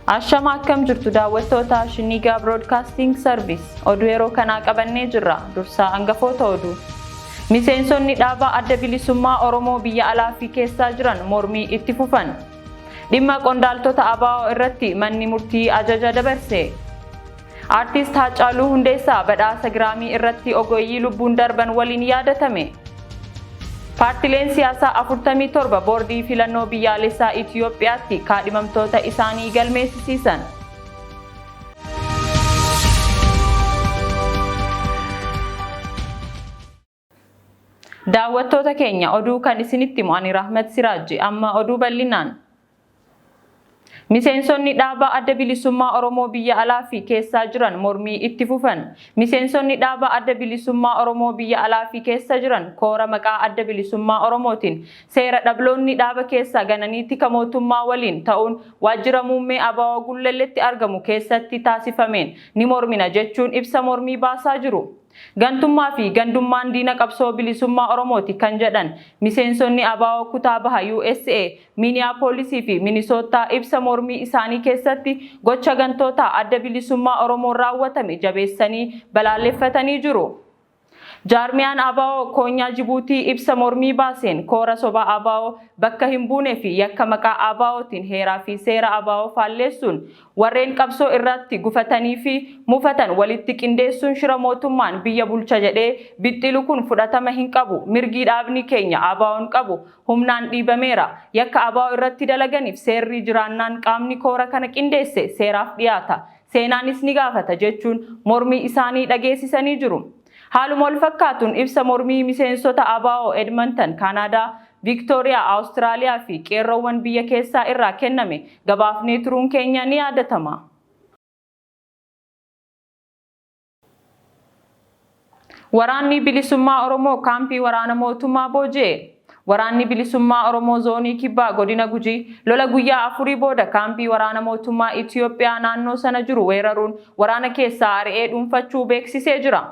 Ashama akkam jirtu daawwattoota Shinigaa Broadcasting Service oduu yeroo kanaa qabannee jirra. Dursaa hangafoota oduu. Miseensonni dhaabaa adda bilisummaa Oromoo biyya alaa fi keessaa jiran mormii itti fufan. Dhimma qondaaltota ABO irratti manni murtii ajaja dabarse. Artist Haacaaluu Hundeessaa badhaasa Giraamii irratti ogeeyyii lubbuun darban waliin yaadatame. Paartileen siyaasaa 47 boordii filannoo biyyaalessaa Itiyoophiyaatti kaadhimamtoota isaanii galmeessisiisan. Daawwattoota keenya oduu kan isinitti himu ani Rahmat Siraajji amma oduu bal'inaan. Miseensonni dhaabaa adda bilisummaa Oromoo biyya alaa fi keessaa jiran mormii itti fufan. Miseensonni dhaabaa adda bilisummaa Oromoo biyya alaa fi keessa jiran koora maqaa adda bilisummaa Oromootiin seera dhabloonni dhaaba keessa gananiitti mootummaa waliin ta'uun waajjira muummee ABO Gullalleetti argamu keessatti taasifameen ni mormina jechuun ibsa mormii baasaa jiru. Gantummaa fi gandummaan diina qabsoo bilisummaa Oromooti kan jedhan miseensonni ABO kutaa baha USA, Minneapolis fi Minnesota ibsa mormii isaanii keessatti gocha gantoota adda bilisummaa Oromoo raawwatame jabeessanii balaaleffatanii jiru. Jaarmiyaan ABO Koonyaa Jibuutii ibsa mormii baaseen koora soba ABO bakka hin buunee fi yakka maqaa ABOtiin heeraa fi seera ABO faalleessuun warreen qabsoo irratti gufatanii fi mufatan walitti qindeessuun shira mootummaan biyya bulcha jedhee bixxilu kun fudhatama hin qabu. Mirgi dhaabni keenya ABO'n qabu humnaan dhiibameera. Yakka ABO irratti dalaganiif seerri jiraannaan qaamni koora kana qindeesse seeraaf dhiyaata. Seenaanis ni gaafata jechuun mormii isaanii dhageessisanii jiru. Haaluma wal fakkaatuun ibsa mormii miseensota ABO Edmonton, Canada, Victoria, Australia fi qeerroowwan biyya keessaa irraa kenname gabaafnee turuun keenya ni yaadatama. Waraanni bilisummaa Oromoo kaampii waraana mootummaa booji'e. Waraanni bilisummaa Oromoo zoonii kibbaa godina Gujii lola guyyaa 4 booda kaampii waraana mootummaa Itiyoophiyaa naannoo sana jiru weeraruun waraana keessaa ari'ee dhuunfachuu beeksisee jira.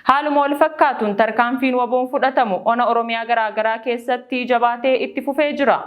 Haaluma wal fakkaatuun tarkaanfiin waboon fudhatamu ona Oromiyaa garaagaraa keessatti jabaatee itti fufee jira.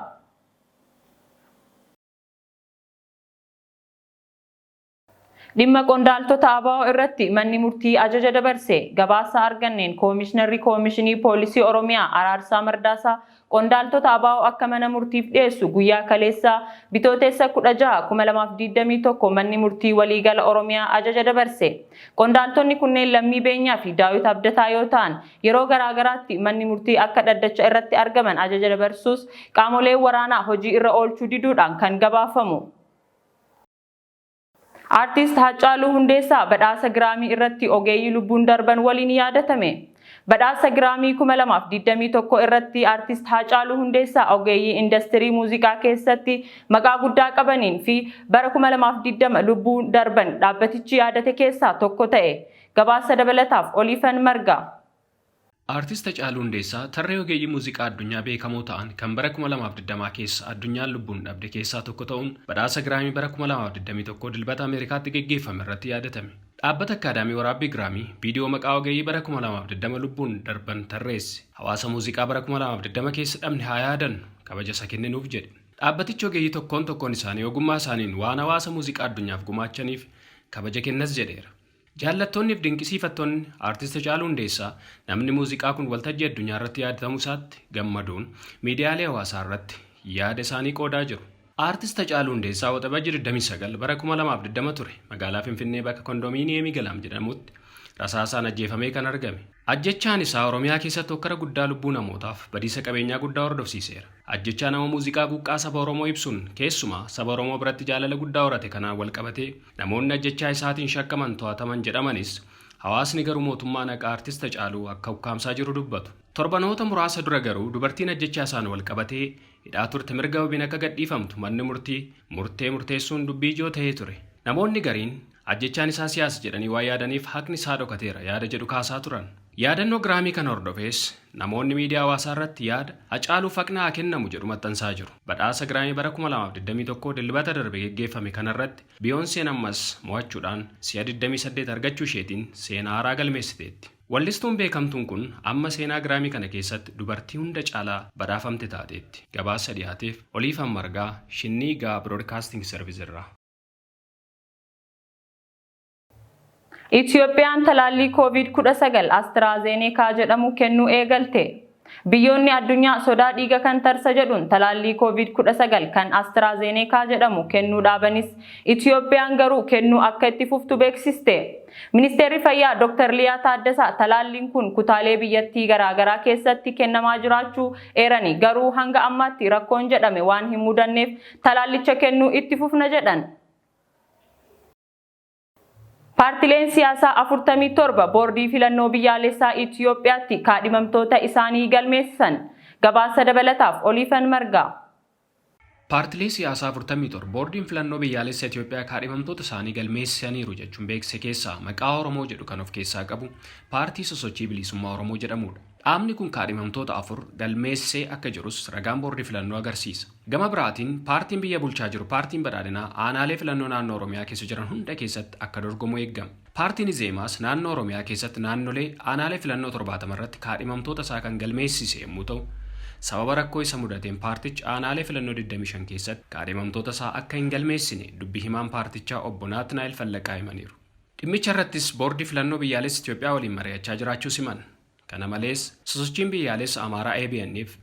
Dhimma qondaaltota ABO irratti manni murtii ajaja dabarse. Gabaasa arganneen koomishinarri koomishinii poolisii Oromiyaa Araarsaa Mardaasaa qondaaltota ABO akka mana murtiif dhiyeessu guyyaa kaleessaa Bitootessa 16 2021 manni murtii waliigala Oromiyaa ajaja dabarse. Qondaaltonni kunneen Lammii Beenyaa fi Daawit Abdataa yoo ta'an yeroo garaagaraatti manni murtii akka dhaddacha irratti argaman ajaja dabarsuus qaamoleen waraanaa hojii irra oolchuu diduudhaan kan gabaafamu. Artist Haacaaluu Hundeessaa badhaasa Giraamii irratti ogeeyyii lubbuun darban waliin yaadatame. Badhaasa Giraamii 2021 irratti Artist Haacaaluu Hundeessaa ogeeyyii industirii muuziqaa keessatti maqaa guddaa qabaniin fi bara 2020 lubbuun darban dhaabbatichi yaadate keessaa tokko ta'e. Gabaasa dabalataaf Oliifan Marga. Artist Haacaaluu Hundeessaa tarree ogeeyyii muuziqaa addunyaa beekamoo ta'an kan bara 2020 keessa addunyaan lubbuun dhabde keessaa tokko ta'uun badhaasa Giraamii bara 2021 dilbata Ameerikaatti geggeeffame irratti yaadatame. Dhaabbata Akaadaamii Waraabbii Giraamii viidiyoo maqaa ogeeyyii bara 2020 lubbuun darban tarreesse. Hawaasa muuziqaa bara 2020 keessa dhabne haa yaadannu kabaja isa kenninuuf jedhe. Dhaabbatichi ogeeyyii tokkoon isaanii ogummaa isaaniin waan hawaasa muuziqaa addunyaaf gumaachaniif kabaja kennas jedheera. Jaallattoonni fi dinqisiifattoonni Artist Haacaaluu Hundeessaa namni muuziqaa kun waltajjii addunyaa irratti yaadatamu isaatti gammaduun miidiyaalee hawaasaa irratti yaada isaanii qoodaa jiru. Artist Haacaaluu Hundeessaa waxabajjii 29 bara 2020 ture magaalaa Finfinnee bakka kondominiyeemii Galaam jedhamutti rasaasaan ajjeefamee kan argame. Ajjechaan isaa Oromiyaa keessatti hokkara guddaa lubbuu namootaaf badiisa qabeenyaa guddaa hordofsiiseera. Ajjechaa nama muuziqaa quuqqaa saba Oromoo ibsuun keessumaa saba Oromoo biratti jaalala guddaa horate kanaan wal qabatee namoonni ajjechaa isaatiin shakkaman to'ataman jedhamanis hawaasni garuu mootummaa naqaa Artist Haacaaluu akka ukkaamsaa jiru dubbatu. Torbanoota muraasa dura garuu dubartiin ajjechaa isaan wal qabatee hidhaa turte mirga wabiin akka gadhiifamtu manni murtii murteessuun dubbii ijoo ta'ee ture. Namoonni gariin ajjechaan isaa siyaasa jedhanii waa yaadaniif haqni isaa dhokateera yaada jedhu kaasaa turan. Yaadannoo Giraamii kan hordofees namoonni miidiyaa hawaasaa irratti yaada Haacaaluuf haqni haa kennamu jedhu maxxansaa jiru. Badhaasa Giraamii bara 2021 dilbata darbe geggeeffame kanarratti Biyoonseen ammas mo'achuudhaan si'a 28 argachuu isheetiin seenaa haaraa galmeessiteetti. Wallistuun beekamtuun kun amma seenaa Giraamii kana keessatti dubartii hunda caalaa badhaafamte taateetti. Gabaasa dhiyaateef Oliifan Margaa Shinigaa Broadcasting Service irraa. Itiyoophiyaan talaallii COVID-19 AstraZeneca jedhamu kennuu eegalte. Biyyoonni addunyaa sodaa dhiiga kan tarsa jedhuun talaallii COVID-19 kan AstraZeneca jedhamu kennuu dhaabanis Itiyoophiyaan garuu kennuu akka itti fuftu beeksiste. Ministeerri Fayyaa Dr. Liyaa Taaddasaa talaalliin kun kutaalee biyyattii garaagaraa keessatti kennamaa jiraachuu eeranii garuu hanga ammaatti rakkoon jedhame waan hin mudanneef talaallicha kennuu itti fufna jedhan. Paartileen siyaasaa 47 boordii filannoo biyyaalessaa Itiyoophiyaatti kaadhimamtoota isaanii galmeessisan. Gabaasa dabalataaf Oliifan Margaa. Paartilee siyaasaa 47 boordiin filannoo biyyaalessaa Itiyoophiyaa kaadhimamtoota isaanii galmeessaniiru jechuun beeksise keessaa maqaa Oromoo jedhu kan of keessaa qabu paartii sosochii bilisummaa Oromoo jedhamudha. Dhaabni kun kaadhimamtoota 4 galmeessee akka jirus ragaan boordii filannoo agarsiisa. Gama biraatiin paartiin biyya bulchaa jiru paartiin badhaadhinaa aanaalee filannoo naannoo Oromiyaa keessa jiran hunda keessatti akka dorgomu eegama. Paartiin Izeemaas naannoo Oromiyaa keessatti naannolee aanaalee filannoo 70 irratti kaadhimamtoota isaa kan galmeessise yommuu ta'u, sababa rakkoo isa mudateen paartichi aanaalee filannoo 25 keessatti kaadhimamtoota isaa akka hin galmeessine dubbii himaan paartichaa obbo Naatnaa'el Fallaqaa himaniiru. Dhimmicha irrattis boordii filannoo biyyaalessaa Itiyoophiyaa waliin mari'achaa jiraachuu himan. Kana malees sosochiin biyyaalessaa Amaaraa ABN'if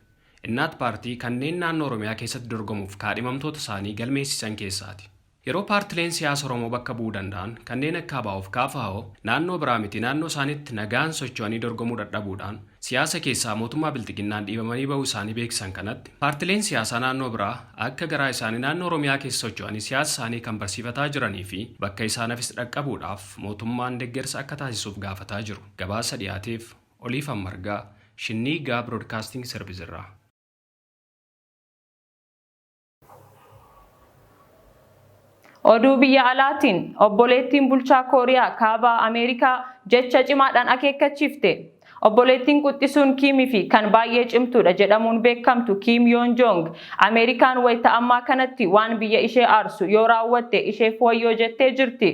Innaat paartii kanneen naannoo Oromiyaa keessatti dorgomuuf kaadhimamtoota isaanii galmeessisan keessaati. Yeroo paartileen siyaasa Oromoo bakka bu'uu danda'an kanneen akka ABO'f KFO naannoo biraa miti naannoo isaaniitti nagaan socho'anii dorgomuu dadhabuudhaan siyaasa keessaa mootummaa bilxiginnaan dhiibamanii ba'uu isaanii beeksisan kanatti paartileen siyaasaa naannoo biraa akka garaa isaanii naannoo Oromiyaa keessa socho'anii siyaasa isaanii kan barsiifataa jiranii fi bakka isaaniifis dhaqqabuudhaaf mootummaan deeggarsa akka taasisuuf gaafataa jiru. Gabaasa dhiyaateef Oliifan Margaa Shinniigaa Broadcasting Service irraa. Oduu biyya alaatiin obboleettiin bulchaa Kooriyaa kaabaa Ameerikaa jecha cimaadhaan akeekkachiifte. Obboleettiin quxxisuun Kiimii fi kan baay'ee cimtuudha jedhamuun beekamtu Kim Yoon Jong Ameerikaan wayita ammaa kanatti waan biyya ishee aarsu yoo raawwatte isheef wayyoo jettee jirti.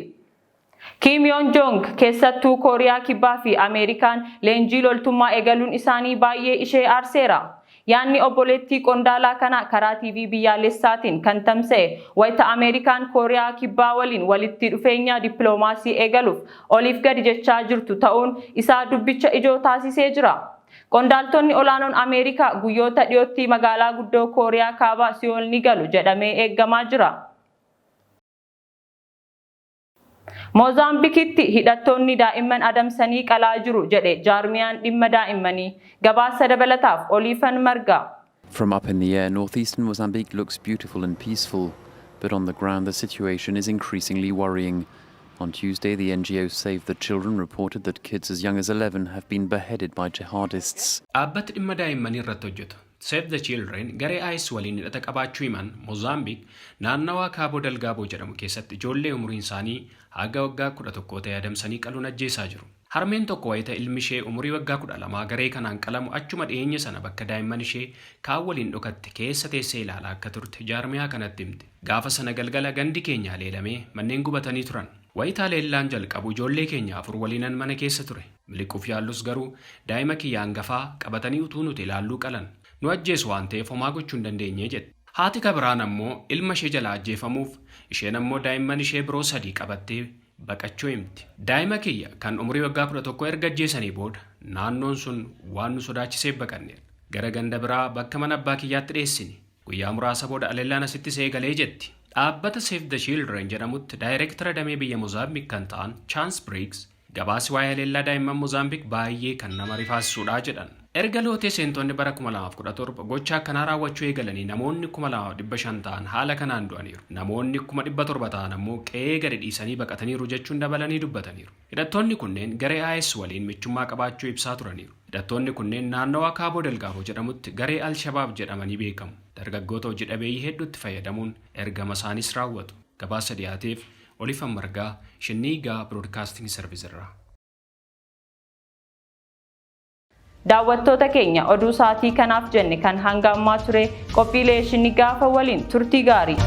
Kim Yoon Jong keessattuu Kooriyaa Kibbaa fi Ameerikaan leenjii loltummaa eegaluun isaanii baay'ee ishee aarseera. Yaanni obboleettii qondaalaa kana karaa TV biyyaalessaatiin kan tamsa'e wayita Ameerikaan Kooriyaa Kibbaa waliin walitti dhufeenya dippiloomaasii eegaluuf oliif gadi jechaa jirtu ta'uun isaa dubbicha ijoo taasisee jira. Qondaaltonni olaanoon Ameerikaa guyyoota dhiyootti magaalaa guddoo Kooriyaa Kaabaa Siyool ni galu jedhamee eeggamaa jira. Mozaambikitti hidhattoonni daa'imman adamsanii qalaa jiru jedhe jaarmiyaan dhimma daa'immanii. Gabaasa dabalataaf Oliifan Margaa. From up in the air, northeastern Mozambique looks beautiful and peaceful, but on the ground the situation is increasingly worrying. On Tuesday, the NGO Save the Children reported that kids as young as 11 have been beheaded by jihadists. Dhaabbatni dhimma daa'immanii irratti hojjetu Save the Children garee IS waliin hidhata qabaachuu himan Mozaambiik naannawaa Kaaboo Dalgaaboo jedhamu keessatti ijoollee umuriin isaanii haga waggaa 11 ta'e adamsanii qaluun ajjeesaa jiru. Harmeen tokko wayita ilmi ishee umurii waggaa 12 garee kanaan qalamu achuma dhiyeenya sana bakka daa'imman ishee kaan waliin dhokatte keessa teessee ilaalaa akka turte jaarmiyaa kanatti himte. Gaafa sana galgala gandi keenya leelamee manneen gubatanii turan. Wayitaa leellaan jalqabu ijoollee keenya 4 waliinan mana keessa ture. Miliquuf yaallus garuu daa'ima kiyya hangafaa qabatanii utuu nuti ilaalluu qalan. Nu ajjeesu waan ta'eef homaa gochuu hin dandeenye jedhe. Haati kabiraan ammoo ilma ishee jalaa ajjeefamuuf isheen ammoo daa'imman ishee biroo 3 qabattee baqachuu himti. Daa'ima kiyya kan umurii waggaa 11 erga ajjeesanii booda naannoon sun waan nu sodaachisee baqanne. Gara ganda biraa bakka mana abbaa kiyyaatti dheessine. Guyyaa muraasa booda aleellaan asitti seegalee jetti. Dhaabbata Save the Children jedhamutti daayireektara damee biyya Mozaambiik kan ta'an Chance Briggs gabaasi waa'ee aleellaa daa'imman Mozaambiik baay'ee kan nama rifaasisuudha jedhan. Erga lootee seentonni bara 2017 gocha akkanaa raawwachuu eegalanii namoonni 2500 ta'an haala kanaan du'aniiru. Namoonni 1700 ta'an ammoo qe'ee gadi dhiisanii baqataniiru jechuun dabalanii dubbataniiru. Hidhattoonni kunneen garee IS waliin michummaa qabaachuu ibsaa turaniiru. Hidhattoonni kunneen naannawaa Kaaboo Dalgaaboo jedhamutti garee Al-Shabaab jedhamanii beekamu. Dargaggoota hojii dhabeeyyii hedduutti fayyadamuun ergama isaanis raawwatu. Gabaasa dhiyaateef Oliifan Margaa Shinniigaa Broadcasting Service irraa. Daawwattoota keenya oduu saatii kanaaf jenne kan hanga ammaa ture qophiilee Shinniigaa waliin turtii gaarii.